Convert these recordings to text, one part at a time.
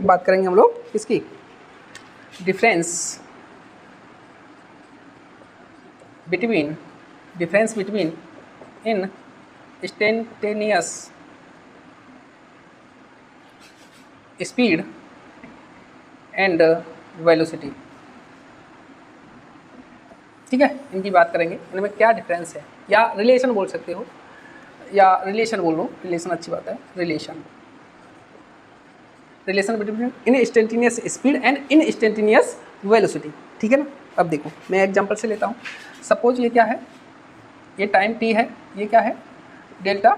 बात करेंगे हम लोग इसकी difference between in instantaneous speed and velocity. ठीक है, इनकी बात करेंगे, इनमें क्या डिफरेंस है, या रिलेशन बोल सकते हो, या रिलेशन बोल लो, रिलेशन अच्छी बात है, relation between in instantaneous speed and in instantaneous velocity. ठीक है ना। अब देखो मैं एग्जांपल से लेता हूँ। सपोज ये क्या है, ये टाइम t है, ये क्या है delta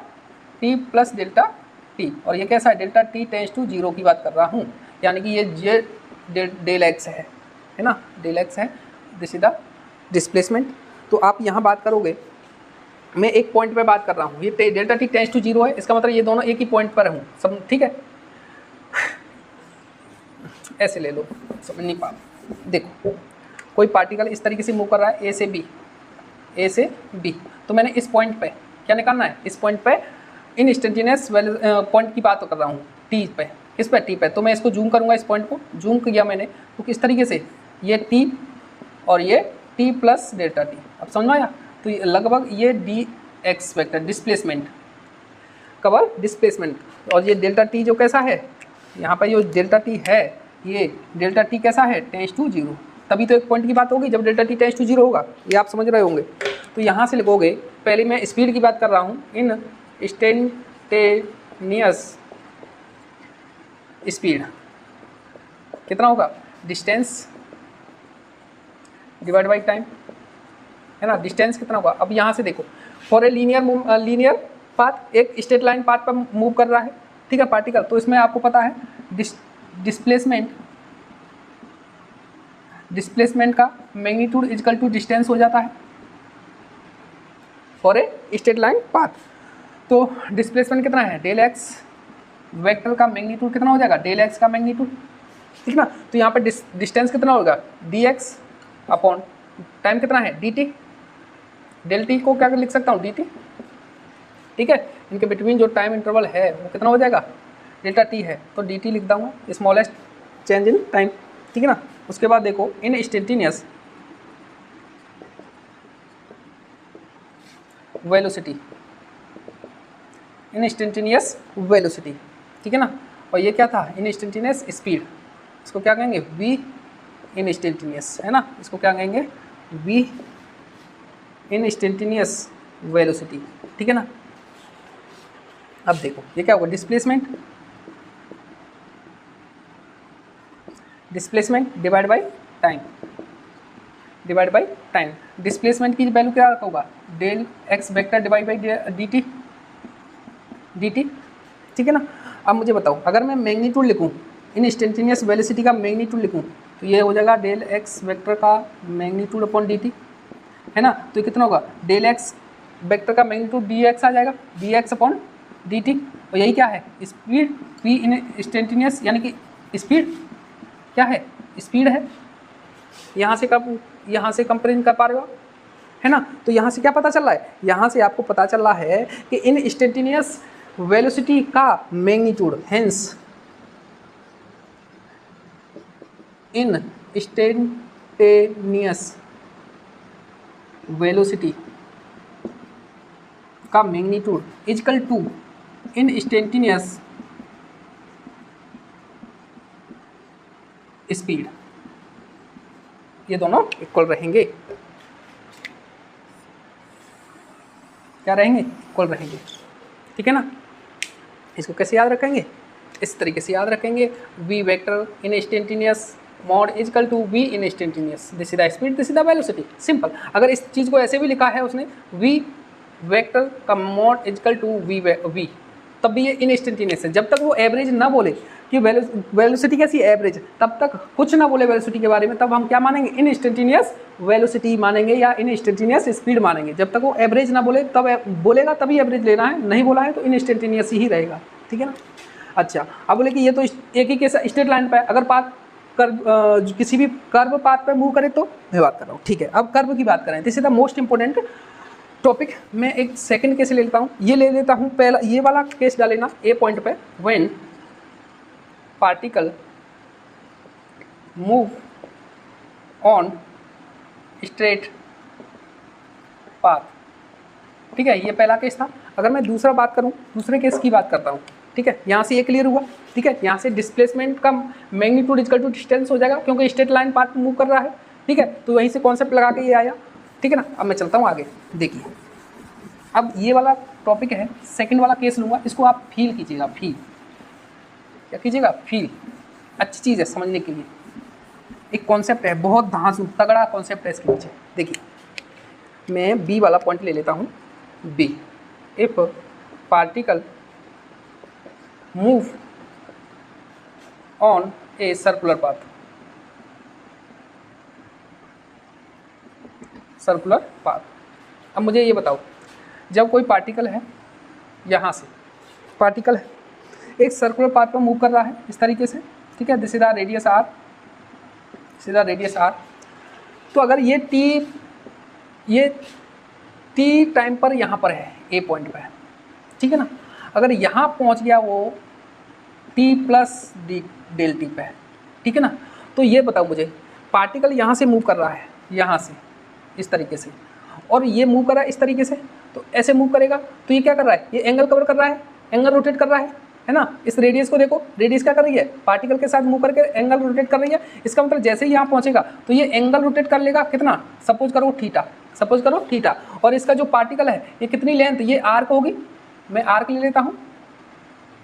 t plus delta t, और ये कैसा है डेल्टा t टेंस टू 0 की बात कर रहा हूँ, यानी कि ये जे डेल एक्स है ना, डेल एक्स है, दिस इज द डिस्प्लेसमेंट। तो आप यहाँ बात करोगे, मैं एक पॉइंट पे बात कर रहा हूँ, ये डेल्टा t टेंस टू 0 है, इसका मतलब ये दोनों एक ही पॉइंट पर हूँ सब। ठीक है, ऐसे ले लो, समझ नहीं पा। देखो कोई पार्टिकल इस तरीके से मूव कर रहा है ए से बी, तो मैंने इस पॉइंट पे क्या निकालना है, इस पॉइंट पे इन इंस्टेंटेनियस पॉइंट की बात कर रहा हूँ, टी पे, किस पे, टी पे। तो मैं इसको जूम करूँगा, इस पॉइंट को जूम किया मैंने, तो किस तरीके से ये टी और ये टी प्लस डेल्टा टी, अब समझ में आया। तो लगभग ये D x vector displacement, cover displacement, और ये डेल्टा टी जो कैसा है, यहाँ पर जो डेल्टा टी है, ये डेल्टा टी कैसा है टेंस टू 0, तभी तो एक पॉइंट की बात होगी जब डेल्टा टी टेंस टू 0 होगा, ये आप समझ रहे होंगे। तो यहाँ से लिखोगे, पहले मैं स्पीड की बात कर रहा हूँ, इन इंस्टेंटेनियस स्पीड कितना होगा, डिस्टेंस डिवाइड बाई टाइम, है ना, डिस्टेंस कितना होगा। अब यहाँ से देखो, फॉर ए लीनियर पाथ, एक स्ट्रेट लाइन पाथ पर मूव कर रहा है, ठीक है, पार्टिकल, तो इसमें आपको पता है डिस्प्लेसमेंट का मैग्नीट्यूड इक्वल टू डिस्टेंस हो जाता है for a straight line path. तो डिस्प्लेसमेंट कितना है, डेल एक्स वेक्टर का मैग्नीट्यूड कितना हो जाएगा, डेल एक्स का मैग्नीट्यूड, ठीक ना। तो यहाँ पर डिस्टेंस कितना होगा, डी एक्स अपॉन टाइम कितना है, डी टी, डेल टी को क्या लिख सकता हूँ, डी टी, ठीक है। इनके बिटवीन जो टाइम इंटरवल है वो कितना हो जाएगा, डेल्टा टी है, तो डी टी लिख दूँगा, स्मॉलेस्ट चेंज इन टाइम, ठीक है ना। उसके बाद देखो इन इंस्टेंटेनियस वेलोसिटी, इन इंस्टेंटेनियस वेलोसिटी, ठीक है ना। और ये क्या था, इन इंस्टेंटेनियस स्पीड, इसको क्या कहेंगे, वी इन इंस्टेंटेनियस, है ना, इसको क्या कहेंगे, वी इन इंस्टेंटेनियस वेलोसिटी, ठीक है ना। अब देखो ये क्या होगा, displacement divide by time, displacement की वैल्यू क्या होगा, del x vector divide by d t, ठीक है ना। अब मुझे बताओ, अगर मैं मैग्नीट्यूड लिखूं, इन इंस्टेंटेनियस वेलोसिटी का मैग्नीट्यूड लिखूं, तो ये हो जाएगा डेल एक्स वेक्टर का मैग्नीट्यूड अपॉन डी टी, है ना। तो कितना होगा, डेल एक्स वेक्टर का मैग्नीट्यूड डी एक्स आ जाएगा, D x upon D T. और यही क्या है, स्पीड, पी इन इंस्टेंटेनियस, यानी कि स्पीड क्या है, स्पीड है। यहाँ से कंपेरिजन कर पा रहे हो, है ना। तो यहाँ से क्या पता चल रहा है, यहाँ से आपको पता चल रहा है कि इन इंस्टेंटेनियस वेलोसिटी का magnitude, hence in instantaneous velocity का magnitude equal to in instantaneous speed, ये दोनों इक्वल रहेंगे, क्या रहेंगे, इक्वल रहेंगे, ठीक है ना। इसको कैसे याद रखेंगे, इस तरीके से याद रखेंगे, v vector in instantaneous mod equal to v in instantaneous, this is the speed, this is the velocity, simple. अगर इस चीज़ को ऐसे भी लिखा है उसने, v वेक्टर का मॉड इक्वल टू v, तब भी ये इन इंस्टेंटेनियस है। जब तक वो एवरेज ना बोले कि वेलोसिटी कैसी एवरेज, तब तक कुछ ना बोले वेलोसिटी के बारे में, तब हम क्या मानेंगे, इन इंस्टेंटेनियस वेलोसिटी मानेंगे या इन इंस्टेंटेनियस स्पीड मानेंगे। जब तक वो एवरेज ना बोले, तब बोलेगा तभी एवरेज लेना है, नहीं बोला है तो इन इंस्टेंटेनियस ही रहेगा, ठीक है ना। अच्छा, अब बोले कि ये तो एक ही केस स्ट्रेट लाइन पर है, अगर पाथ किसी भी कर्व पाथ पे मूव करे तो मैं बात कर रहा हूँ, ठीक है। अब कर्व की बात करें, this is the most important topic. मैं एक सेकंड केस ले लेता हूँ, ये ले लेता हूँ, पहला ये वाला केस डालेना ए पॉइंट पे, when particle move on straight path. ठीक है, ये पहला केस था। अगर मैं दूसरा बात करूं, दूसरे केस की बात करता हूं, ठीक है, यहाँ से ये क्लियर हुआ। ठीक है, यहाँ से डिस्प्लेसमेंट का मैग्नीट्यूड इक्वल टू डिस्टेंस हो जाएगा क्योंकि स्ट्रेट लाइन पाथ मूव कर रहा है। ठीक है, तो वहीं से कॉन्सेप्ट लगा के ये आया। ठीक है ना, अब मैं चलता हूँ आगे। देखिए, अब ये वाला टॉपिक है, सेकंड वाला केस लूँगा, इसको आप फील कीजिएगा। फील क्या कीजिएगा? फील। अच्छी चीज़ है समझने के लिए, एक कॉन्सेप्ट है, बहुत धांसू तगड़ा कॉन्सेप्ट है इसके पीछे। देखिए, मैं बी वाला पॉइंट ले लेता हूँ। B, if particle move on a circular path, circular path. अब मुझे ये बताओ, जब कोई पार्टिकल है, यहाँ से पार्टिकल है, एक सर्कुलर पाथ पर मूव कर रहा है इस तरीके से। ठीक है, this is the radius R, सीधा रेडियस आर। तो अगर ये टी टाइम पर यहाँ पर है, ए पॉइंट पर है, ठीक है ना, अगर यहाँ पहुँच गया वो टी प्लस डेल टी पे है, ठीक है ना, तो ये बताओ मुझे, पार्टिकल यहाँ से मूव कर रहा है, यहाँ से इस तरीके से, और ये मूव कर रहा है इस तरीके से, तो ऐसे मूव करेगा तो ये क्या कर रहा है? ये एंगल कवर कर रहा है, एंगल रोटेट कर रहा है ना। इस रेडियस को देखो, रेडियस क्या कर रही है? पार्टिकल के साथ मूव करके एंगल रोटेट कर रही है। इसका मतलब जैसे ही यहाँ पहुँचेगा तो ये एंगल रोटेट कर लेगा कितना? सपोज करो थीटा, सपोज करो थीटा। और इसका जो पार्टिकल है ये कितनी लेंथ, ये आर्क होगी, मैं आर्क ले लेता हूँ,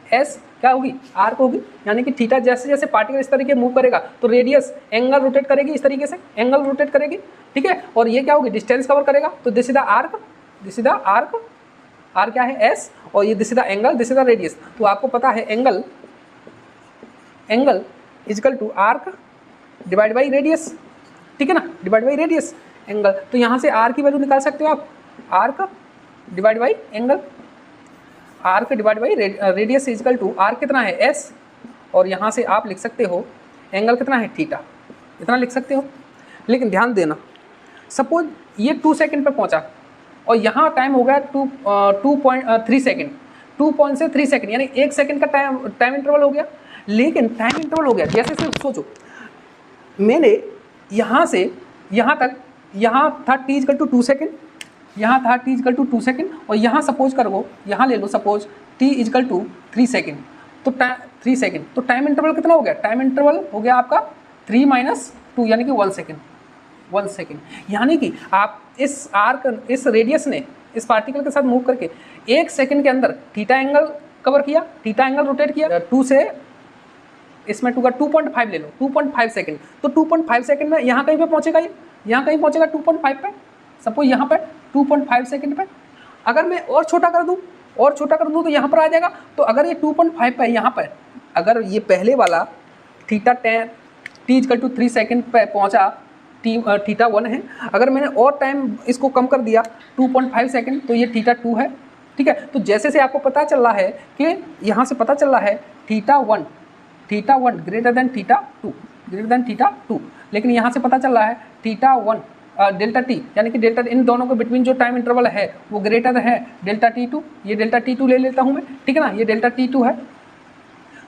एस क्या होगी? आर्क होगी। यानी कि थीटा जैसे जैसे पार्टिकल इस तरीके मूव करेगा तो रेडियस एंगल रोटेट करेगी, इस तरीके से एंगल रोटेट करेगी, ठीक है। और ये क्या होगी? डिस्टेंस कवर करेगा। तो this is the arc, this is the arc, R क्या है? एस, और ये this is the angle, this is the radius. तो आपको पता है angle, angle is equal to arc divide by radius, ठीक है ना, डिवाइड बाई रेडियस एंगल। तो यहाँ से आर की वैल्यू निकाल सकते हो आप, arc divide by angle, arc divide by radius is equal to arc कितना है? एस, और यहाँ से आप लिख सकते हो एंगल कितना है? थीटा, इतना लिख सकते हो। लेकिन ध्यान देना, सपोज ये 2 सेकंड पे पहुँचा और यहाँ टाइम हो गया 2.3 सेकेंड, 2 से 3 सेकेंड, यानी 1 सेकेंड का टाइम इंटरवल हो गया। लेकिन टाइम इंटरवल हो गया जैसे सिर्फ सोचो, मैंने यहाँ से यहाँ तक, यहाँ था t इजकल टू 2 सेकेंड, यहाँ था t इजकल टू 2 सेकेंड, और यहाँ सपोज करो, यहाँ ले लो suppose t is equal to 3 second, तो 3 सेकेंड, तो टाइम इंटरवल कितना हो गया? टाइम इंटरवल हो गया आपका 3 - 2 यानी कि 1 सेकेंड, 1 सेकेंड। यानी कि आप इस आर्क, इस रेडियस ने इस पार्टिकल के साथ मूव करके 1 सेकेंड के अंदर थीटा एंगल कवर किया, थीटा एंगल रोटेट किया, 2 से इसमें 2 का 2.5 ले लो, 2.5 सेकेंड, तो 2.5 सेकेंड में यहाँ कहीं पे पहुँचेगा, ये यहाँ कहीं पहुँचेगा 2.5 पे, सपोज यहाँ पर 2.5 सेकेंड पे। अगर मैं और छोटा कर दूँ, और छोटा कर दूँ तो यहाँ पर आ जाएगा। तो अगर ये 2.5 पे यहाँ पर, अगर ये पहले वाला theta t is equal to 3 second पे पहुँचा, थीटा 1 है, अगर मैंने और टाइम इसको कम कर दिया 2.5 सेकेंड, तो ये थीटा 2 है, ठीक है। तो जैसे से आपको पता चल रहा है कि यहाँ से पता चल रहा है theta 1 greater than theta 2, greater than theta 2, लेकिन यहाँ से पता चल रहा है थीटा 1 डेल्टा टी, यानी कि डेल्टा, इन दोनों के बिटवीन जो टाइम इंटरवल है वो ग्रेटर है डेल्टा t2, ये डेल्टा t2 ले लेता हूँ मैं, ठीक है ना, ये डेल्टा t2 है।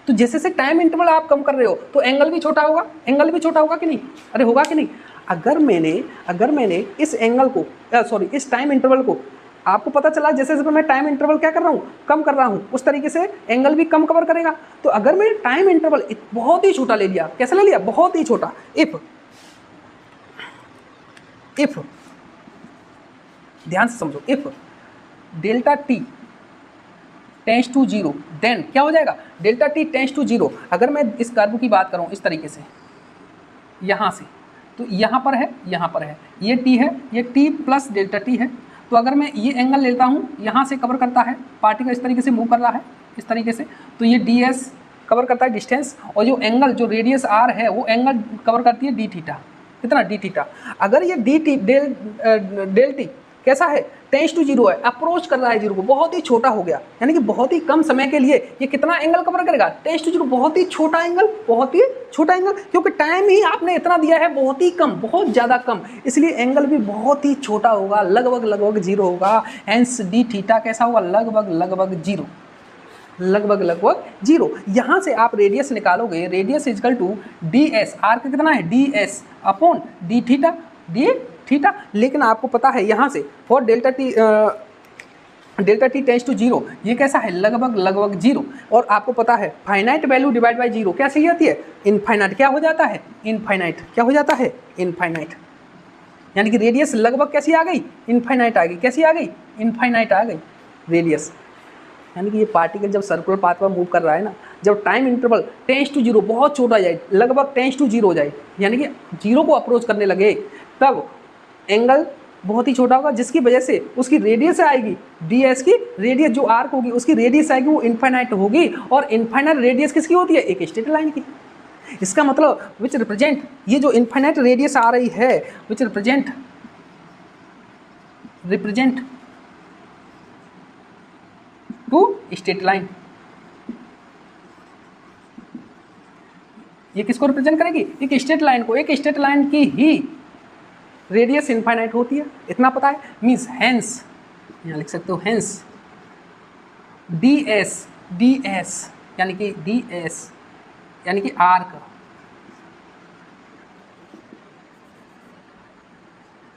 तो जैसे से टाइम इंटरवल आप कम कर रहे हो तो एंगल भी छोटा होगा, एंगल भी छोटा होगा कि नहीं? अरे होगा कि नहीं? अगर मैंने इस एंगल को, सॉरी इस टाइम इंटरवल को, आपको पता चला जैसे जैसे मैं टाइम इंटरवल क्या कर रहा हूँ, कम कर रहा हूँ, उस तरीके से एंगल भी कम कवर करेगा। तो अगर मैं टाइम इंटरवल बहुत ही छोटा ले लिया, कैसे ले लिया? बहुत ही छोटा, इफ ध्यान से समझो, if delta T tends to 0, then क्या हो जाएगा? Delta T tends to 0। अगर मैं इस कर्व की बात करूँ इस तरीके से, यहाँ से, तो यहाँ पर है, यहाँ पर है, ये t है, ये t प्लस डेल्टा टी है। तो अगर मैं ये एंगल लेता हूँ, यहाँ से कवर करता है, पार्टिकल इस तरीके से मूव कर रहा है, इस तरीके से, तो ये ds कवर करता है डिस्टेंस, और जो एंगल, जो रेडियस r है, वो एंगल कवर करती है d थीटा, कितना? d theta. अगर ये डेल टी कैसा है? टेंस टू 0 है, अप्रोच कर रहा है 0 को, बहुत ही छोटा हो गया, यानी कि बहुत ही कम समय के लिए ये कितना एंगल कवर करेगा? टेंस टू 0, बहुत ही छोटा एंगल, बहुत ही छोटा एंगल, क्योंकि टाइम ही आपने इतना दिया है, बहुत ही कम, बहुत ज़्यादा कम, इसलिए एंगल भी बहुत ही छोटा होगा, लगभग 0 होगा। हेंस डी थीटा कैसा होगा? लगभग 0। लगभग लगभग जीरो। यहाँ से आप रेडियस निकालोगे, radius is equal to D S, R का कितना है D S upon D theta. लेकिन आपको पता है यहाँ से for delta T tends to zero, ये कैसा है लगभग जीरो। और आपको पता है finite value divide by zero क्या सही आती है इनफाइनाइट, क्या हो जाता है इनफाइनाइट, क्या हो जाता है इनफाइनाइट। यानी कि रेडियस लगभग कैसी आ गई इनफाइनाइट आ गई, कैसी आ गई इनफाइनाइट आ गई रेडियस। यानी कि ये पार्टिकल जब सर्कुलर पाथ पर मूव कर रहा है ना, जब time interval tends to zero बहुत छोटा जाए, लगभग टेंस टू जीरो हो जाए, यानी कि जीरो को अप्रोच करने लगे, तब एंगल बहुत ही छोटा होगा, जिसकी वजह से उसकी रेडियस आएगी डी एस की, रेडियस जो आर्क होगी उसकी रेडियस आएगी वो इनफाइनाइट होगी। और इनफाइनाइट रेडियस किसकी होती है एक स्ट्रेट लाइन की। इसका मतलब विच रिप्रेजेंट, ये जो इनफाइनाइट रेडियस आ रही है which represent to straight line, ये किसको रिप्रेजेंट करेगी एक स्ट्रेट लाइन को। एक स्ट्रेट लाइन की ही रेडियस इनफाइनाइट होती है, इतना पता है। मीन्स हेंस, यहाँ लिख सकते हो हेंस डी एस यानी कि डी एस यानी कि arc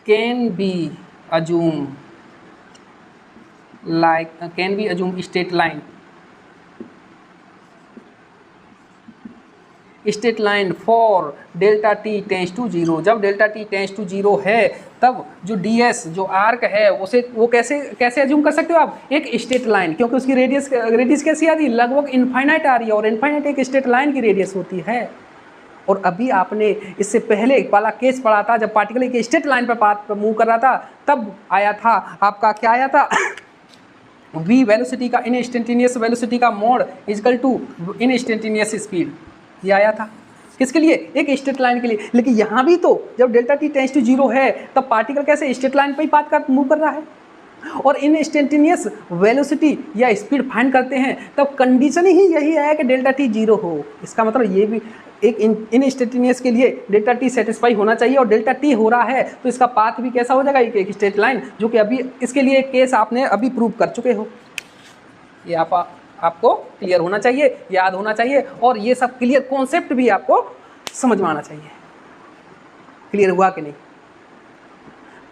can be assume straight line, straight line for delta T tends to zero. जब delta T tends to zero है तब जो डी एस जो आर्क है उसे वो कैसे अज्यूम कर सकते हो आप एक स्ट्रेट लाइन, क्योंकि उसकी रेडियस कैसी आ रही है लगभग इनफाइनाइट आ रही है, और इनफाइनाइट एक स्ट्रेट लाइन की रेडियस होती है। और अभी आपने इससे पहले वाला केस पढ़ा था जब पार्टिकल एक स्ट्रेट लाइन पर पाथ पर मूव कर रहा था, तब आया था आपका क्या आया था v वेलोसिटी का इनस्टेंटेनियस वेलोसिटी का mode is equal to instantaneous speed, ये आया था किसके लिए एक स्ट्रेट लाइन के लिए। लेकिन यहाँ भी तो जब delta T tends to zero है तब पार्टिकल कैसे स्ट्रेट लाइन पर ही पाथ कर मूव कर रहा है, और इनस्टेंटेनियस वेलोसिटी या स्पीड फाइंड करते हैं तब कंडीशन ही यही है कि डेल्टा टी जीरो हो। इसका मतलब ये भी एक इनस्टेंटेनियस के लिए डेल्टा टी सेटिस्फाई होना चाहिए, और डेल्टा टी हो रहा है तो इसका पाथ भी कैसा हो जाएगा एक स्ट्रेट लाइन, जो कि अभी इसके लिए एक केस आपने अभी प्रूव कर चुके हो। ये आपको क्लियर होना चाहिए, याद होना चाहिए, और ये सब क्लियर कॉन्सेप्ट भी आपको समझ में आना चाहिए। क्लियर हुआ कि नहीं?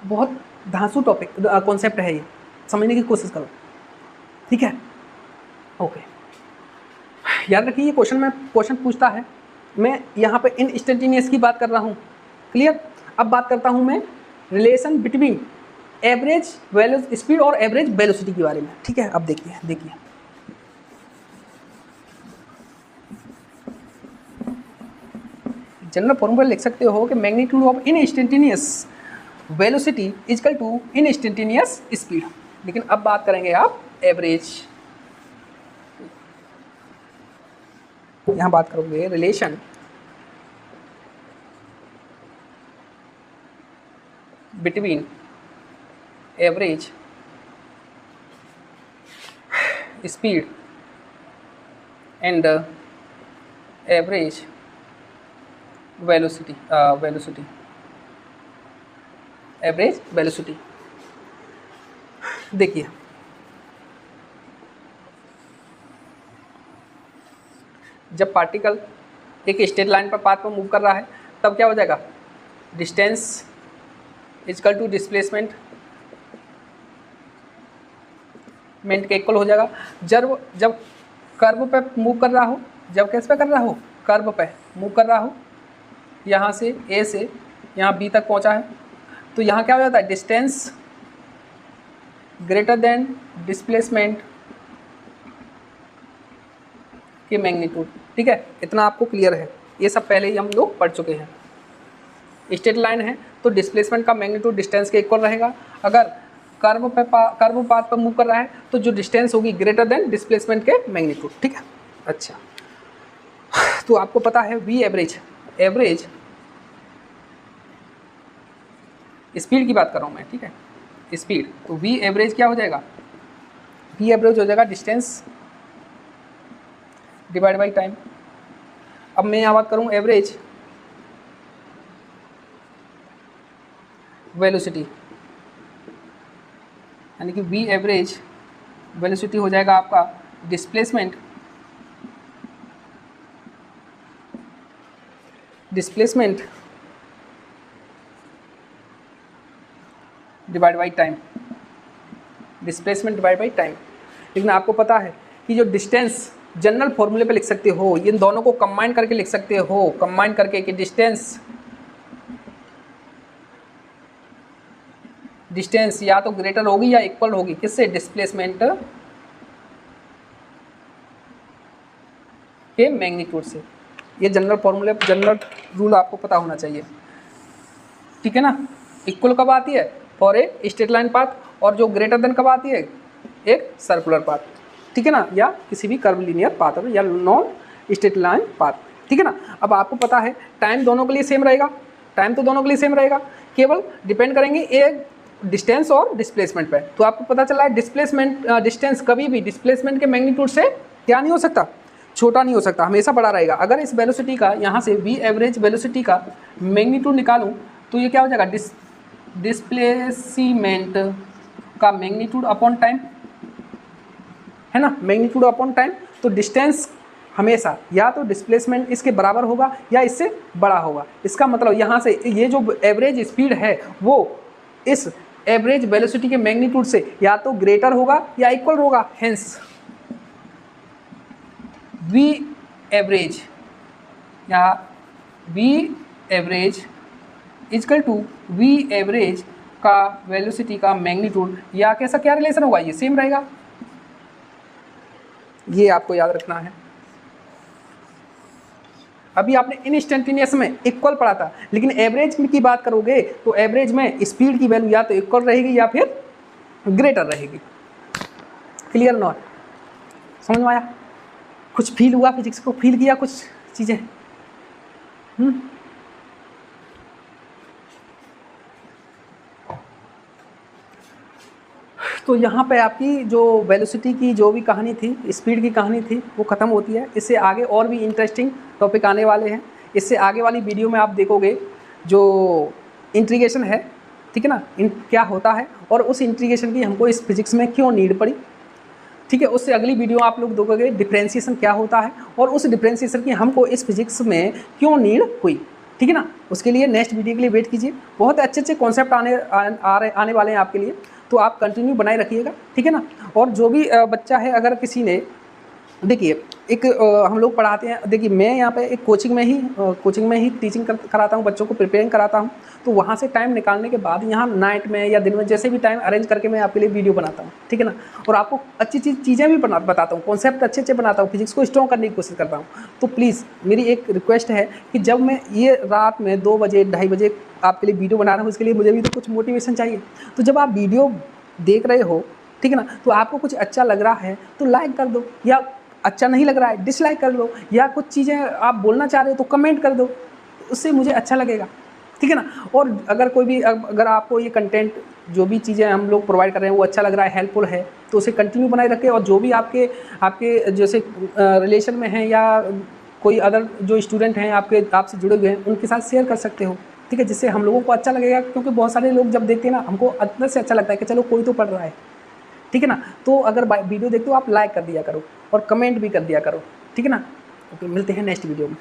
बहुत धांसू टॉपिक कॉन्सेप्ट है, ये समझने की कोशिश करो, ठीक है? ओके, याद रखिए ये क्वेश्चन पूछता है, मैं यहाँ पे इनस्टेंटेनियस की बात कर रहा हूँ, क्लियर? अब बात करता हूँ मैं रिलेशन बिटवीन एवरेज स्पीड और एवरेज वेलोसिटी के बारे में, ठीक है? अब देखिए जनरल फॉर्मूला लिख सकते हो कि magnitude of instantaneous velocity is equal to instantaneous speed. लेकिन अब बात करेंगे आप एवरेज, यहाँ बात करोगे relation between average speed and average velocity, average velocity. देखिए जब पार्टिकल एक स्ट्रेट लाइन पर पाथ पर मूव कर रहा है तब क्या हो जाएगा डिस्टेंस इजकल टू डिस्प्लेसमेंट के इक्वल हो जाएगा। जब कर्व पे मूव कर रहा हो, जब किस पे कर रहा हो कर्व पे मूव कर रहा हो, यहाँ से ए से यहाँ बी तक पहुँचा है, तो यहाँ क्या हो जाता है डिस्टेंस ग्रेटर देन डिस्प्लेसमेंट के मैग्नीट्यूड, ठीक है? इतना आपको क्लियर है, ये सब पहले ही हम लोग पढ़ चुके हैं। स्ट्रेट लाइन है तो डिस्प्लेसमेंट का मैग्नीट्यूड डिस्टेंस के इक्वल रहेगा। अगर कर्व पाथ पर मूव कर रहा है तो जो डिस्टेंस होगी ग्रेटर देन डिस्प्लेसमेंट के मैग्नीट्यूड, ठीक है? अच्छा, तो आपको पता है वी एवरेज स्पीड की बात कर रहा हूँ मैं, ठीक है? स्पीड, तो वी एवरेज क्या हो जाएगा? वी एवरेज हो जाएगा डिस्टेंस डिवाइड बाई टाइम। अब मैं यहाँ बात करूँ एवरेज वेलोसिटी, यानी कि वी एवरेज वेलोसिटी हो जाएगा आपका displacement divide by time, displacement divide by time. लेकिन आपको पता है कि जो डिस्टेंस जनरल फॉर्मूले पे लिख सकते हो, इन दोनों को कंबाइन करके लिख सकते हो, कंबाइन करके कि डिस्टेंस या तो ग्रेटर होगी या इक्वल होगी किससे, डिस्प्लेसमेंट के मैग्नीट्यूड से। ये जनरल फॉर्मूले, जनरल रूल आपको पता होना चाहिए, ठीक है ना। इक्वल कब आती है, for a straight line path, और जो ग्रेटर देन कब आती है, एक सर्कुलर पाथ, ठीक है ना, या किसी भी कर्व लीनियर पाथ या नॉन स्ट्रेट लाइन पाथ, ठीक है ना। अब आपको पता है टाइम दोनों के लिए सेम रहेगा, टाइम तो दोनों के लिए सेम रहेगा, केवल डिपेंड करेंगे एक डिस्टेंस और डिस्प्लेसमेंट पे। तो आपको पता चला है डिस्प्लेसमेंट, डिस्टेंस कभी भी डिस्प्लेसमेंट के मैग्नीट्यूड से क्या नहीं हो सकता, छोटा नहीं हो सकता, हमेशा बड़ा रहेगा। अगर इस वेलोसिटी का यहाँ से वी एवरेज वेलोसिटी का मैग्नीट्यूड निकालूं तो ये क्या हो जाएगा, डिस्प्लेसमेंट का मैग्नीट्यूड अपॉन टाइम, है ना, मैग्नीट्यूड अपॉन टाइम। तो डिस्टेंस हमेशा या तो डिस्प्लेसमेंट इसके बराबर होगा या इससे बड़ा होगा। इसका मतलब यहाँ से ये जो एवरेज स्पीड है वो इस एवरेज वेलोसिटी के मैग्नीट्यूड से या तो ग्रेटर होगा या इक्वल होगा। हेंस वी एवरेज या V average is equal to V average का वेलोसिटी का मैग्नीट्यूड, या कैसा क्या रिलेशन होगा, ये सेम रहेगा। ये आपको याद रखना है। अभी आपने इंस्टेंटेनियस में इक्वल पढ़ा था, लेकिन एवरेज की बात करोगे तो एवरेज में स्पीड की वैल्यू या तो इक्वल रहेगी या फिर ग्रेटर रहेगी। क्लियर नॉट, समझ में आया, कुछ फील हुआ, फिजिक्स को फील किया कुछ चीज़ें। तो यहाँ पे आपकी जो वेलोसिटी की जो भी कहानी थी, स्पीड की कहानी थी, वो ख़त्म होती है। इससे आगे और भी इंटरेस्टिंग टॉपिक आने वाले हैं। इससे आगे वाली वीडियो में आप देखोगे जो इंटीग्रेशन है, ठीक है ना, क्या होता है और उस इंटीग्रेशन की हमको इस फिजिक्स में क्यों नीड पड़ी, ठीक है। उससे अगली वीडियो आप लोग देखोगे डिफरेंशिएशन क्या होता है और उस डिफरेंशिएशन की हमको इस फिजिक्स में क्यों नीड हुई, ठीक है ना। उसके लिए नेक्स्ट वीडियो के लिए वेट कीजिए, बहुत अच्छे अच्छे कॉन्सेप्ट आने वाले हैं आपके लिए, तो आप कंटिन्यू बनाए रखिएगा, ठीक है ना। और जो भी बच्चा है, अगर किसी ने, देखिए एक हम लोग पढ़ाते हैं, देखिए मैं यहाँ पे एक कोचिंग में ही टीचिंग कराता हूँ, बच्चों को प्रिपेयरिंग कराता हूँ। तो वहाँ से टाइम निकालने के बाद यहाँ नाइट में या दिन में जैसे भी टाइम अरेंज करके मैं आपके लिए वीडियो बनाता हूँ, ठीक है ना। और आपको अच्छी चीज़ें भी बताता हूँ, कॉन्सेप्ट अच्छे बनाता हूँ, फिजिक्स को स्ट्रॉन्ग करने की कोशिश करता हूँ। तो प्लीज़ मेरी एक रिक्वेस्ट है कि जब मैं ये रात में 2 बजे 2:30 बजे आपके लिए वीडियो बना रहा हूँ, उसके लिए मुझे भी तो कुछ मोटिवेशन चाहिए। तो जब आप वीडियो देख रहे हो, ठीक है ना, तो आपको कुछ अच्छा लग रहा है तो लाइक कर दो, या अच्छा नहीं लग रहा है डिसलाइक कर लो, या कुछ चीज़ें आप बोलना चाह रहे हो तो कमेंट कर दो, उससे मुझे अच्छा लगेगा, ठीक है ना। और अगर आपको ये कंटेंट जो भी चीज़ें हम लोग प्रोवाइड कर रहे हैं वो अच्छा लग रहा है, हेल्पफुल है, तो उसे कंटिन्यू बनाए रखें। और जो भी आपके जैसे रिलेशन में हैं या कोई अदर जो स्टूडेंट हैं आपसे जुड़े हुए हैं, उनके साथ शेयर कर सकते हो, ठीक है, जिससे हम लोगों को अच्छा लगेगा। क्योंकि बहुत सारे लोग जब देखते हैं ना, हमको अंदर से अच्छा लगता है कि चलो कोई तो पढ़ रहा है, ठीक है ना। तो अगर वीडियो देखते हो आप लाइक कर दिया करो और कमेंट भी कर दिया करो, ठीक है ना। ओके, मिलते हैं नेक्स्ट वीडियो में।